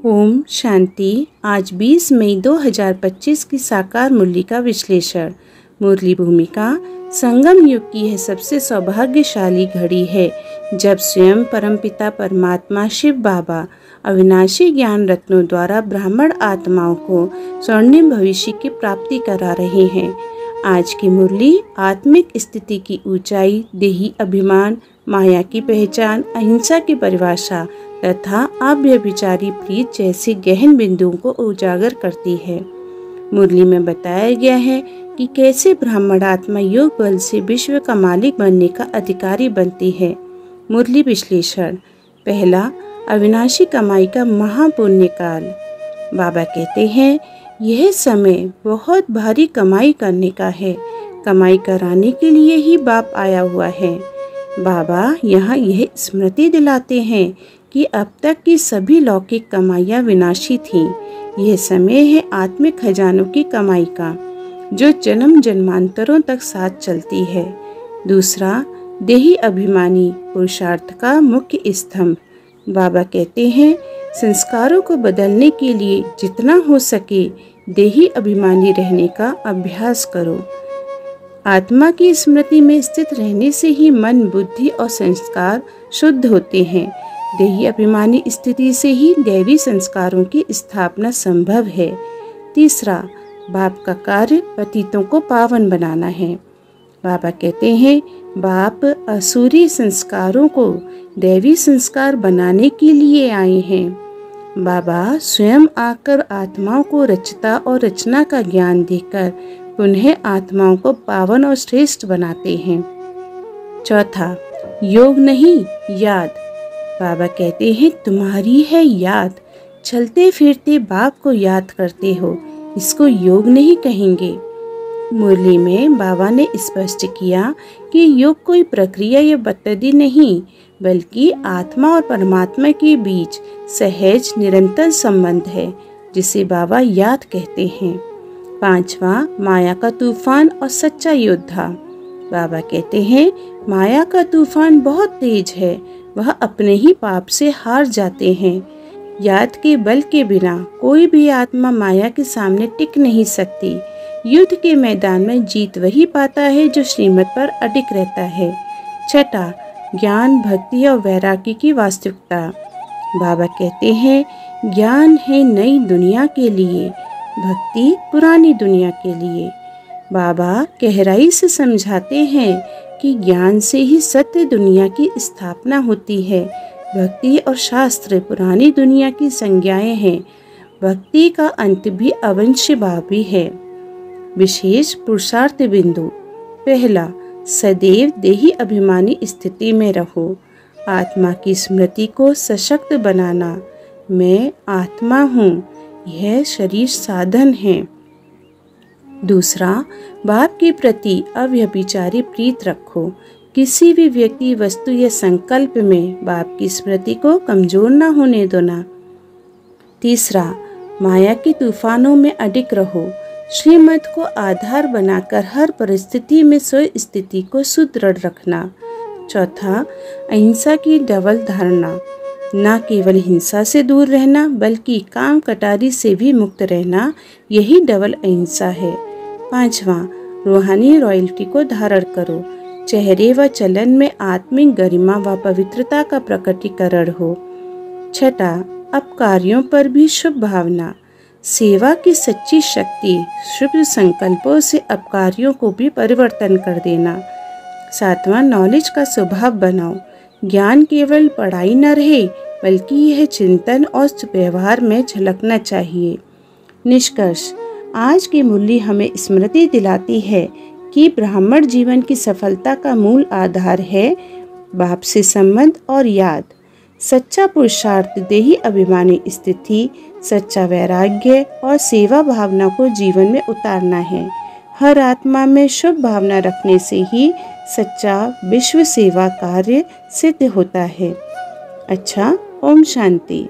ओम शांति। आज 20 मई 2025 की साकार मुरली का विश्लेषण। मुरली भूमिका संगम युग की यह सबसे सौभाग्यशाली घड़ी है जब स्वयं परमपिता परमात्मा शिव बाबा अविनाशी ज्ञान रत्नों द्वारा ब्राह्मण आत्माओं को स्वर्णिम भविष्य की प्राप्ति करा रहे हैं। आज की मुरली आत्मिक स्थिति की ऊंचाई, देही अभिमान, माया की पहचान, अहिंसा की परिभाषा तथा अव्यभिचारी प्रीत जैसे गहन बिंदुओं को उजागर करती है। मुरली में बताया गया है कि कैसे ब्राह्मण आत्मा योग बल से विश्व का मालिक बनने का अधिकारी बनती है। मुरली विश्लेषण। पहला, अविनाशी कमाई का महापुण्य काल। बाबा कहते हैं, यह समय बहुत भारी कमाई करने का है। कमाई कराने के लिए ही बाप आया हुआ है। बाबा यहाँ यह स्मृति दिलाते हैं कि अब तक की सभी लौकिक कमाइयाँ विनाशी थीं। यह समय है आत्मिक खजानों की कमाई का, जो जन्म जन्मांतरों तक साथ चलती है। दूसरा, देही अभिमानी पुरुषार्थ का मुख्य स्तंभ। बाबा कहते हैं, संस्कारों को बदलने के लिए जितना हो सके देही अभिमानी रहने का अभ्यास करो। आत्मा की स्मृति में स्थित रहने से ही मन, बुद्धि और संस्कार शुद्ध होते हैं। देही अभिमानी स्थिति से ही दैवी संस्कारों की स्थापना संभव है। तीसरा, बाप का कार्य पतितों को पावन बनाना है। बाबा कहते हैं, बाप असुरी संस्कारों को दैवी संस्कार बनाने के लिए आए हैं। बाबा स्वयं आकर आत्माओं को रचता और रचना का ज्ञान देकर पुनः आत्माओं को पावन और श्रेष्ठ बनाते हैं। चौथा, योग नहीं याद। बाबा कहते हैं, तुम्हारी है याद, चलते फिरते बाप को याद करते हो, इसको योग नहीं कहेंगे। मुरली में बाबा ने स्पष्ट किया कि योग कोई प्रक्रिया या पद्धति नहीं, बल्कि आत्मा और परमात्मा के बीच सहज निरंतर संबंध है, जिसे बाबा याद कहते हैं। पांचवा, माया का तूफान और सच्चा योद्धा। बाबा कहते हैं, माया का तूफान बहुत तेज है, वह अपने ही पाप से हार जाते हैं। याद के बल के बिना कोई भी आत्मा माया के सामने टिक नहीं सकती। युद्ध के मैदान में जीत वही पाता है जो श्रीमत पर अडिग रहता है। छठा, ज्ञान, भक्ति और वैराग्य की वास्तविकता। बाबा कहते हैं, ज्ञान है नई दुनिया के लिए, भक्ति पुरानी दुनिया के लिए। बाबा गहराई से समझाते हैं कि ज्ञान से ही सत्य दुनिया की स्थापना होती है। भक्ति और शास्त्र पुरानी दुनिया की संज्ञाएं हैं। भक्ति का अंत भी अवश्यभावी है। विशेष पुरुषार्थ बिंदु। पहला, सदैव देही अभिमानी स्थिति में रहो। आत्मा की स्मृति को सशक्त बनाना। मैं आत्मा हूँ, यह शरीर साधन है। दूसरा, बाप के प्रति अव्यभिचारी प्रीत रखो। किसी भी व्यक्ति, वस्तु या संकल्प में बाप की स्मृति को कमजोर न होने देना। तीसरा, माया के तूफानों में अडिग रहो। श्रीमत को आधार बनाकर हर परिस्थिति में स्व स्थिति को सुदृढ़ रखना। चौथा, अहिंसा की डबल धारणा। न केवल हिंसा से दूर रहना, बल्कि काम कटारी से भी मुक्त रहना, यही डबल अहिंसा है। पांचवा, रूहानी रॉयल्टी को धारण करो। चेहरे व चलन में आत्मिक गरिमा व पवित्रता का प्रकटीकरण हो। छठा, अपकार्यों पर भी शुभ भावना। सेवा की सच्ची शक्ति शुभ संकल्पों से अपकार्यों को भी परिवर्तन कर देना। सातवां, नॉलेज का स्वभाव बनाओ। ज्ञान केवल पढ़ाई न रहे, बल्कि यह चिंतन और व्यवहार में झलकना चाहिए। निष्कर्ष। आज की मुरली हमें स्मृति दिलाती है कि ब्राह्मण जीवन की सफलता का मूल आधार है बाप से संबंध और याद। सच्चा पुरुषार्थ देही अभिमानी स्थिति, सच्चा वैराग्य और सेवा भावना को जीवन में उतारना है। हर आत्मा में शुभ भावना रखने से ही सच्चा विश्व सेवा कार्य सिद्ध होता है। अच्छा, ओम शांति।